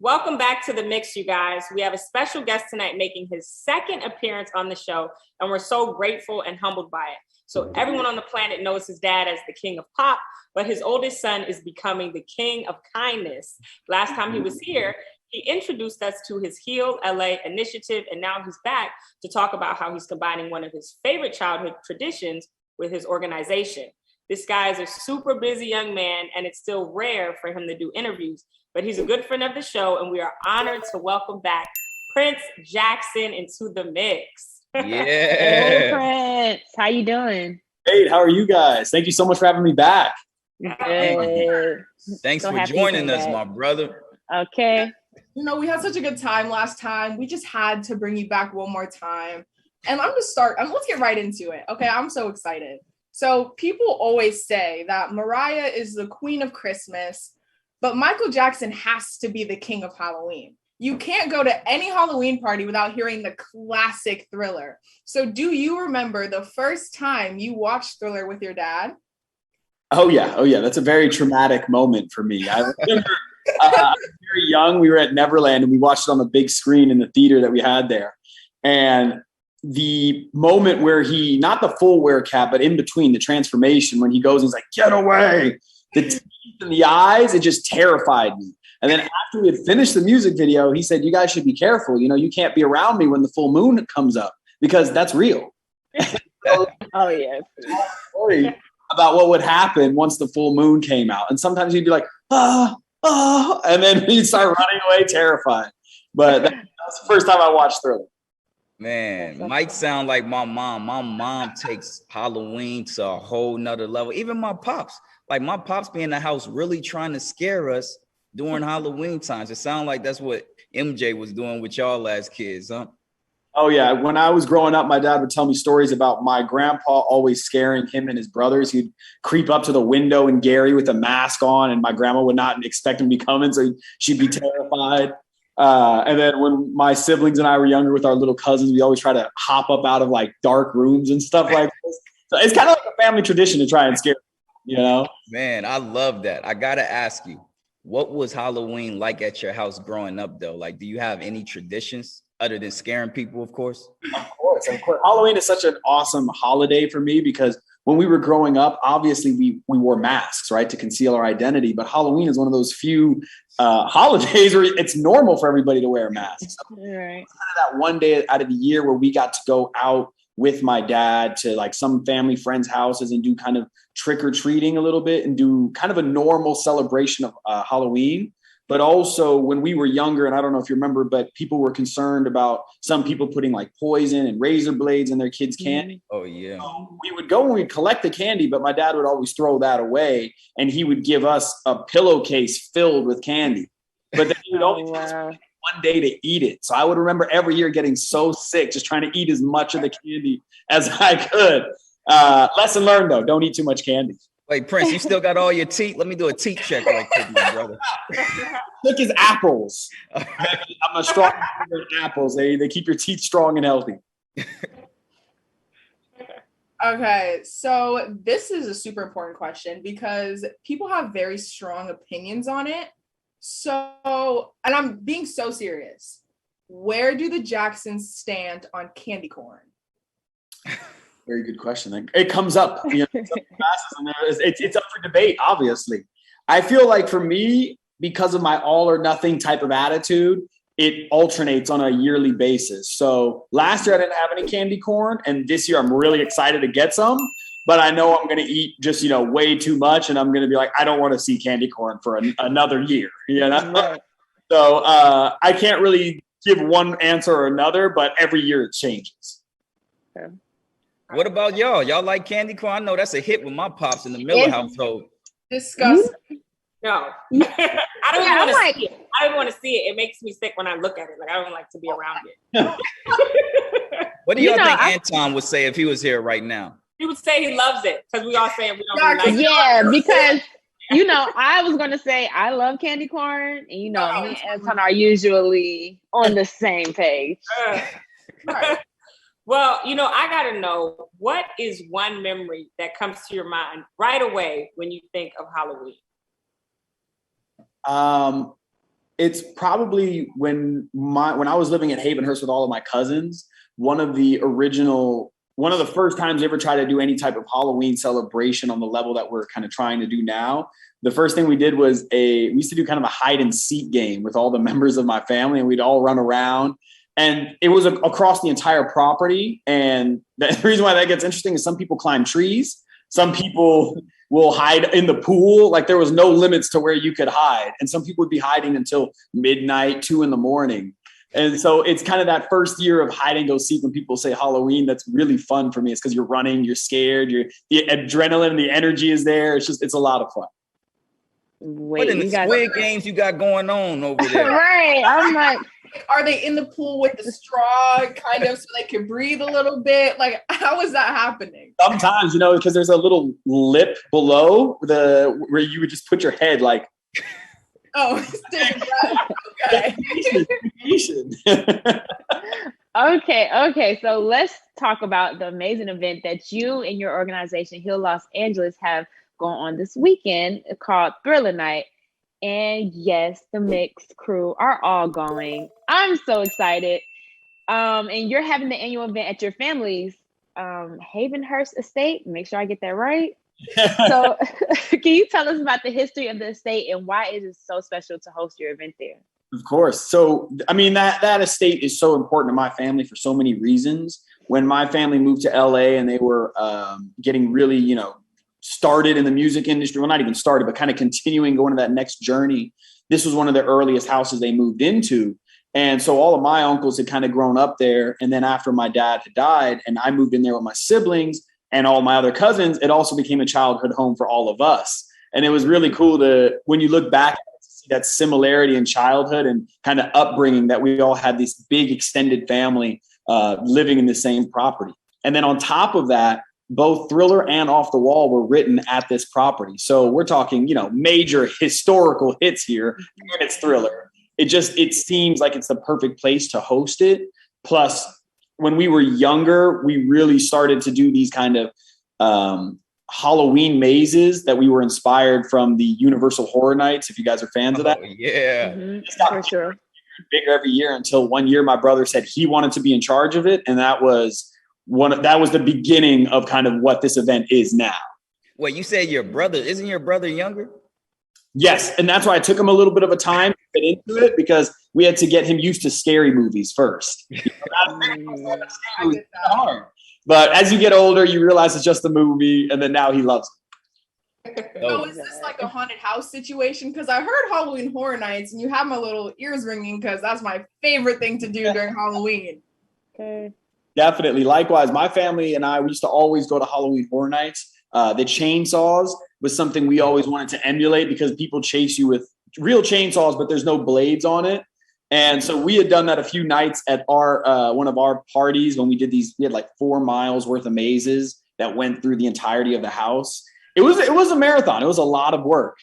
Welcome back to The Mix, you guys. We have a special guest tonight making his second appearance on the show, and we're so grateful and humbled by it. So everyone on the planet knows his dad as the king of pop, but his oldest son is becoming the king of kindness. Last time he was here, he introduced us to his Heal LA initiative, and now he's back to talk about how he's combining one of his favorite childhood traditions with his organization. This guy is a super busy young man, and it's still rare for him to do interviews, but he's a good friend of the show, and we are honored to welcome back PrinceJackson into the mix. Yeah. Hey, Prince. How you doing? Great. How are you guys? Thank you so much for having me back. Good. Thanks So for happy joining you're us, back. my brother. Okay. You know, we had such a good time last time. We just had to bring you back one more time. And let's get right into it. Okay, I'm so excited. So people always say that Mariah is the queen of Christmas, but Michael Jackson has to be the king of Halloween. You can't go to any Halloween party without hearing the classic Thriller. So do you remember the first time you watched Thriller with your dad? Oh yeah. That's a very traumatic moment for me. I remember I was very young. We were at Neverland and we watched it on the big screen in the theater that we had there. And the moment where he, not the full wear cap, but in between the transformation, when he goes, he's like, "Get away!" The teeth in the eyes, it just terrified me. And then after we had finished the music video, he said, "You guys should be careful. You know, you can't be around me when the full moon comes up because that's real." Oh, yeah. Story about what would happen once the full moon came out. And sometimes he'd be like, and then he'd start running away terrified. But that was the first time I watched Thriller. Man, Mike sound like my mom. My mom takes Halloween to a whole nother level. Even my pops. Like my pops be in the house really trying to scare us during Halloween times. It sounds like that's what MJ was doing with y'all as kids, huh? Oh, yeah. When I was growing up, my dad would tell me stories about my grandpa always scaring him and his brothers. He'd creep up to the window in Gary with a mask on, and my grandma would not expect him to be coming, so she'd be terrified. And then when my siblings and I were younger with our little cousins, we always try to hop up out of like dark rooms and stuff like this. So it's kind of like a family tradition to try and scare people, you know? Man, I love that. I got to ask you, what was Halloween like at your house growing up, though? Like, do you have any traditions other than scaring people, of course? Of course. Halloween is such an awesome holiday for me because when we were growing up, obviously we wore masks, right, to conceal our identity. But Halloween is one of those few holidays where it's normal for everybody to wear masks. So Right. that one day out of the year where we got to go out with my dad to like some family friends' houses and do kind of trick or treating a little bit and do kind of a normal celebration of Halloween. But also when we were younger, and I don't know if you remember, but people were concerned about some people putting like poison and razor blades in their kids' candy. Oh, yeah. So we would go and we'd collect the candy, but my dad would always throw that away and he would give us a pillowcase filled with candy. But then he would only give us one day to eat it. So I would remember every year getting so sick, just trying to eat as much of the candy as I could. Lesson learned though, don't eat too much candy. Wait, Prince, you still got all your teeth? Let me do a teeth check right quick, my brother. Look as apples. I'm a strong believer in apples. They keep your teeth strong and healthy. Okay, so this is a super important question because people have very strong opinions on it. So, and I'm being so serious. Where do the Jacksons stand on candy corn? Very good question. It comes up. You know, it's up for debate, obviously. I feel like for me, because of my all or nothing type of attitude, it alternates on a yearly basis. So last year I didn't have any candy corn, and this year I'm really excited to get some. But I know I'm going to eat just, way too much, and I'm going to be like, I don't want to see candy corn for another year. Right. So I can't really give one answer or another, but every year it changes. Okay. What about y'all? Y'all like candy corn? I know that's a hit with my pops in the Miller household. Disgusting. No. I don't want to see it. I don't want to see it. It makes me sick when I look at it. Like, I don't like to be around it. What do y'all think Anton would say if he was here right now? He would say he loves it because we all say we don't really like it. Yeah, because, I was going to say I love candy corn. And, me and Anton are usually on the same page. Right. Well, I got to know, what is one memory that comes to your mind right away when you think of Halloween? It's probably when I was living at Havenhurst with all of my cousins, one of the first times I ever tried to do any type of Halloween celebration on the level that we're kind of trying to do now. The first thing we did was we used to do kind of a hide and seek game with all the members of my family, and we'd all run around, and it was across the entire property. And the reason why that gets interesting is some people climb trees. Some people will hide in the pool. Like there was no limits to where you could hide. And some people would be hiding until midnight, 2 a.m. And so it's kind of that first year of hide and go seek when people say Halloween. That's really fun for me. It's because you're running, you're scared, the adrenaline and the energy is there. It's a lot of fun. What in the Squid Games you got going on over there? Right. I'm like, are they in the pool with the straw kind of so they can breathe a little bit? Like, how is that happening? Sometimes, because there's a little lip below where you would just put your head like. Oh, okay. Okay. So let's talk about the amazing event that you and your organization, Heal Los Angeles, have going on this weekend called Thriller Night. And yes, the mixed crew are all going. I'm so excited. And you're having the annual event at your family's Havenhurst estate. Make sure I get that right. So can you tell us about the history of the estate and why it is so special to host your event there? Of course. So, I mean, that estate is so important to my family for so many reasons. When my family moved to LA and they were getting really, started in the music industry, well, not even started, but kind of continuing going to that next journey, this was one of the earliest houses they moved into. And so all of my uncles had kind of grown up there. And then after my dad had died and I moved in there with my siblings and all my other cousins, it also became a childhood home for all of us. And it was really cool when you look back, to see that similarity in childhood and kind of upbringing, that we all had this big extended family living in the same property. And then on top of that, both Thriller and Off the Wall were written at this property. So we're talking, major historical hits here, and it's Thriller. It seems like it's the perfect place to host it. Plus, when we were younger, we really started to do these kind of Halloween mazes that we were inspired from the Universal Horror Nights, if you guys are fans of that. Yeah. For sure. Bigger every year until one year my brother said he wanted to be in charge of it, and that was the beginning of kind of what this event is now. Well, you said isn't your brother younger? Yes, and that's why it took him a little bit of a time to get into it, because we had to get him used to scary movies first. Hard. But as you get older, you realize it's just a movie, and then now he loves it. So is this like a haunted house situation? Because I heard Halloween Horror Nights, and you have my little ears ringing because that's my favorite thing to do during Halloween. Okay. Definitely. Likewise, my family and I, we used to always go to Halloween Horror Nights. The chainsaws was something we always wanted to emulate, because people chase you with real chainsaws, but there's no blades on it. And so we had done that a few nights at our one of our parties when we did these. We had like 4 miles worth of mazes that went through the entirety of the house. It was a marathon. It was a lot of work,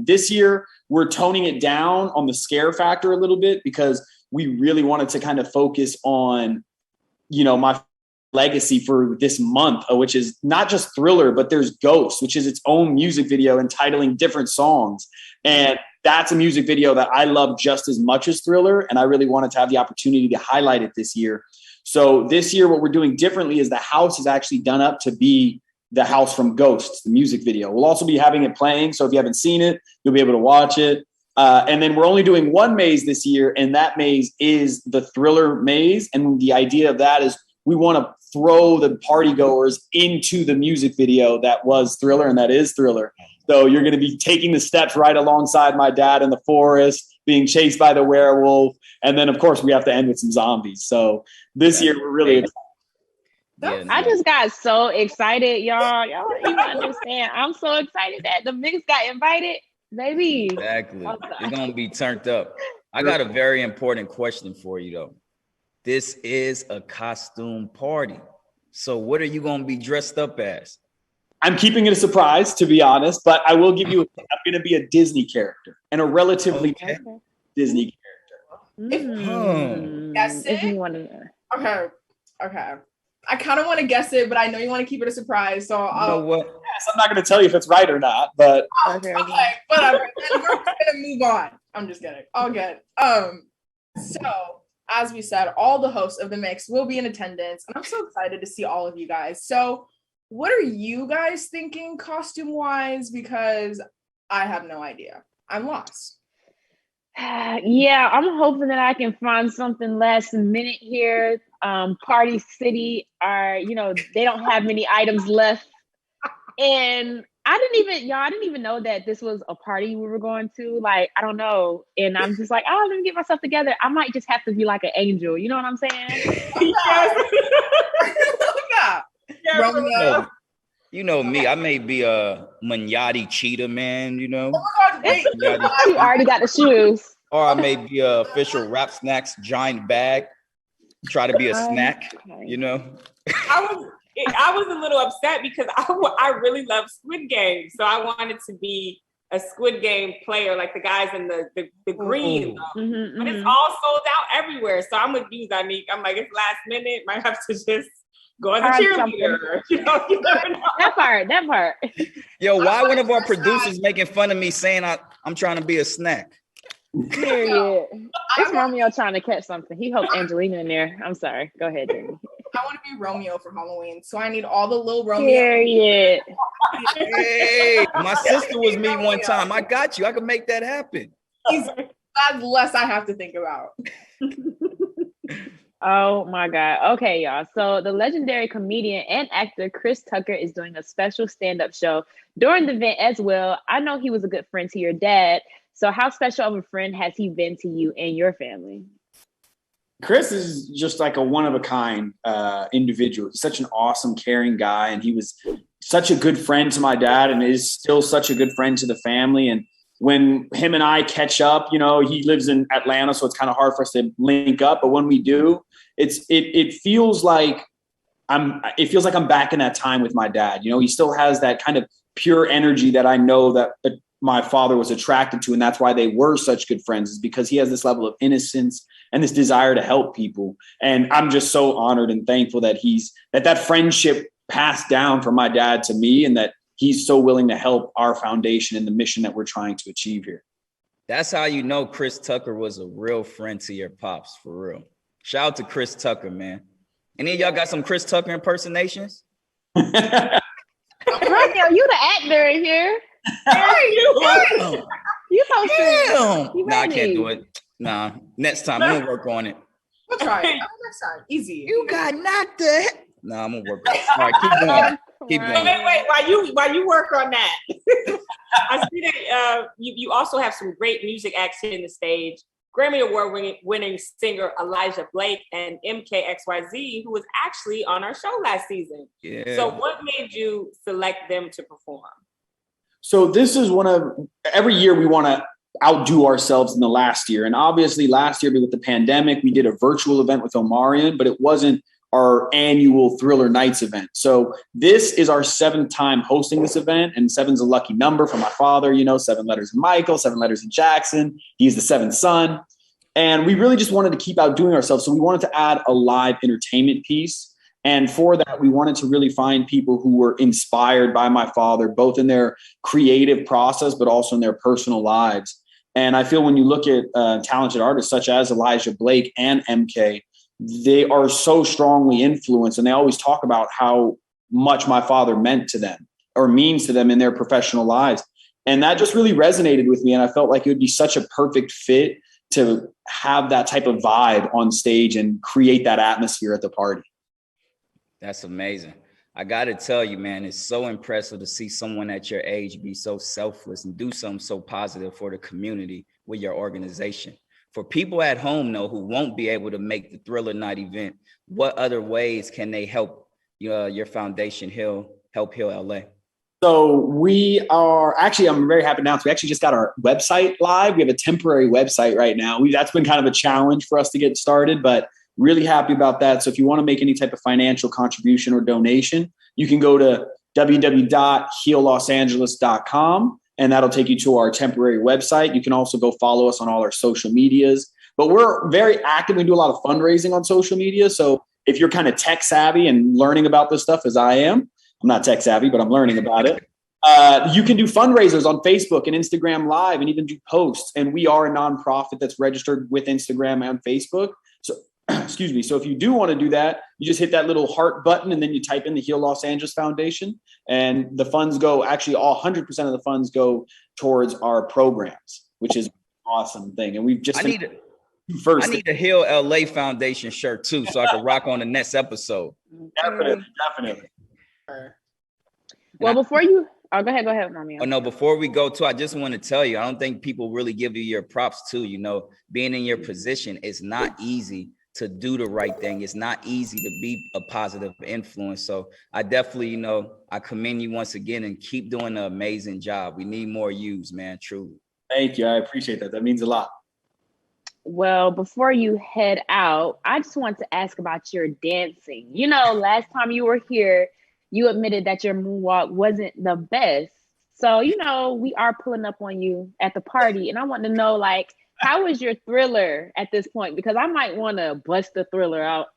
This year, we're toning it down on the scare factor a little bit, because we really wanted to kind of focus on my legacy for this month, which is not just Thriller, but there's Ghost, which is its own music video entitling different songs. And that's a music video that I love just as much as Thriller. And I really wanted to have the opportunity to highlight it this year. So this year, what we're doing differently is the house is actually done up to be the house from Ghost, the music video. We'll also be having it playing. So if you haven't seen it, you'll be able to watch it. And then we're only doing one maze this year, and that maze is the Thriller maze. And the idea of that is we want to throw the party goers into the music video that was Thriller, and that is Thriller. So you're going to be taking the steps right alongside my dad in the forest, being chased by the werewolf. And then, of course, we have to end with some zombies. So this year, we're really excited. I just got so excited, y'all. Y'all don't even understand. I'm so excited that the mix got invited. Baby. Exactly. You're going to be turned up. I got a very important question for you, though. This is a costume party. So what are you going to be dressed up as? I'm keeping it a surprise, to be honest, but I will give you I'm going to be a Disney character, and a relatively Disney character. Yes, okay. I kind of want to guess it, but I know you want to keep it a surprise. So You know what? Yes, I'm not going to tell you if it's right or not, but Okay. okay, whatever. And we're gonna move on. I'm just kidding. All good. So as we said, all the hosts of the mix will be in attendance, and I'm so excited to see all of you guys. So, what are you guys thinking costume-wise? Because I have no idea. I'm lost. Yeah, I'm hoping that I can find something last minute here. Party City they don't have many items left. And I didn't even know that this was a party we were going to. Like, I don't know. And I'm just like, let me get myself together. I might just have to be like an angel. You know what I'm saying? Yeah. Romeo. You know me, I may be a manati cheetah man, you know. Oh my God, wait. You already got the shoes. Or I may be a official Rap Snacks giant bag. Try to be a snack, you know. I was a little upset because I really love Squid Game. So I wanted to be a Squid Game player, like the guys in the green. But it's all sold out everywhere. So I'm with you, Zanique. I'm like, it's last minute. Might have to just go as a cheerleader. You never know. That part. Yo, why one of our producers making fun of me saying I'm trying to be a snack? Period. It's Romeo trying to catch something. He hoped Angelina in there. I'm sorry. Go ahead, Jamie. I want to be Romeo for Halloween, so I need all the little Romeo. Period. Hey, my sister was me one time. I got you. I can make that happen. That's less I have to think about. Oh my God. Okay, y'all. So the legendary comedian and actor Chris Tucker is doing a special stand-up show during the event as well. I know he was a good friend to your dad. So how special of a friend has he been to you and your family? Chris is just like a one-of-a-kind individual. He's such an awesome, caring guy, and he was such a good friend to my dad and is still such a good friend to the family. And when him and I catch up, he lives in Atlanta, so it's kind of hard for us to link up. But when we do, it feels like I'm back in that time with my dad. He still has that kind of pure energy that I know that my father was attracted to, and that's why they were such good friends, is because he has this level of innocence and this desire to help people. And I'm just so honored and thankful that that friendship passed down from my dad to me, and that he's so willing to help our foundation and the mission that we're trying to achieve here. That's how you know Chris Tucker was a real friend to your pops, for real. Shout out to Chris Tucker, man. Any of y'all got some Chris Tucker impersonations? Romeo, you the actor in here. You Damn. Nah, I can't do it. Nah, next time I'm gonna work on it. We'll try it. Next time, easy. You got knocked the. Nah, I'm gonna work on it. All right, keep going. Keep going. Wait. While you work on that, I see that you also have some great music acts hitting the stage. Grammy Award-winning singer Elijah Blake and MKxyz, who was actually on our show last season. Yeah. So, what made you select them to perform? So this is every year we want to outdo ourselves in the last year. And obviously last year with the pandemic, we did a virtual event with Omarion, but it wasn't our annual Thriller Nights event. So this is our 7th time hosting this event, and 7's a lucky number for my father, 7 letters in Michael, 7 letters in Jackson. He's the 7th son. And we really just wanted to keep outdoing ourselves. So we wanted to add a live entertainment piece. And for that, we wanted to really find people who were inspired by my father, both in their creative process, but also in their personal lives. And I feel when you look at talented artists such as Elijah Blake and MK, they are so strongly influenced, and they always talk about how much my father meant to them or means to them in their professional lives. And that just really resonated with me. And I felt like it would be such a perfect fit to have that type of vibe on stage and create that atmosphere at the party. That's amazing. I got to tell you, man, it's so impressive to see someone at your age be so selfless and do something so positive for the community with your organization. For people at home, though, who won't be able to make the Thriller Night event, what other ways can they help your foundation help Heal LA? So we are actually, I'm very happy to announce, we actually just got our website live. We have a temporary website right now. That's been kind of a challenge for us to get started, but really happy about that. So if you want to make any type of financial contribution or donation, you can go to www.heallosangeles.com, and that'll take you to our temporary website. You can also go follow us on all our social medias. But we're very active. We do a lot of fundraising on social media. So if you're kind of tech savvy and learning about this stuff as I am, I'm not tech savvy, but I'm learning about it. You can do fundraisers on Facebook and Instagram Live and even do posts. And we are a nonprofit that's registered with Instagram and Facebook. So, excuse me. So if you do want to do that, you just hit that little heart button and then you type in the Heal Los Angeles Foundation, and the funds go, actually all 100% of the funds go towards our programs, which is an awesome thing. And we've just, I need a Heal LA Foundation shirt too, so I can rock on the next episode. Definitely. Well, before you, go ahead, Mommy. Oh no, before we go to, I just want to tell you, I don't think people really give you your props too. You know, being in your position, it's not easy to do the right thing. It's not easy to be a positive influence. So I definitely, you know, I commend you once again and keep doing an amazing job. We need more yous, man, truly. Thank you. I appreciate that. That means a lot. Well, before you head out, I just want to ask about your dancing. You know, last time you were here, you admitted that your moonwalk wasn't the best. So, you know, we are pulling up on you at the party, and I want to know, like, how is your Thriller at this point? Because I might want to bust the Thriller out.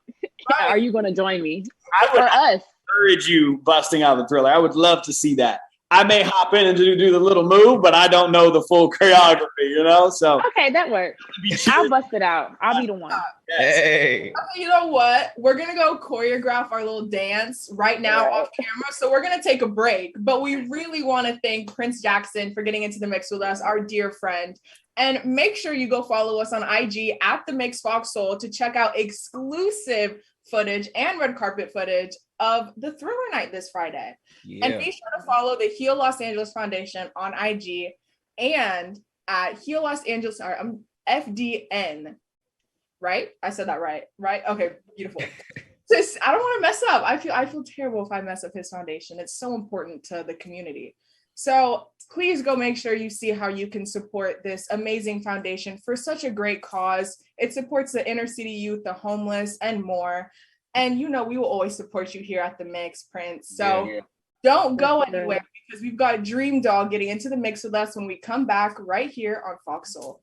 Are you going to join me? I would encourage you busting out the Thriller. I would love to see that. I may hop in and do the little move, but I don't know the full choreography, you know? So okay, that works. I'll bust it out. I'll be the one. Hey. You know what? We're going to go choreograph our little dance right now off camera. So we're going to take a break. But we really want to thank PrinceJackson for getting into the mix with us, our dear friend. And make sure you go follow us on IG at The Mix Foxhole to check out exclusive footage and red carpet footage of the Thriller night this Friday. Yeah. And be sure to follow the Heal Los Angeles Foundation on IG and at Heal Los Angeles, sorry, I'm FDN, right? I said that right? Okay, beautiful. I don't want to mess up. I feel terrible if I mess up his foundation. It's so important to the community. So please go make sure you see how you can support this amazing foundation for such a great cause. It supports the inner city youth, the homeless, and more. And you know, we will always support you here at The Mix, Prince. So don't go anywhere, because we've got Dream Dog getting into the mix with us when we come back right here on Foxhole.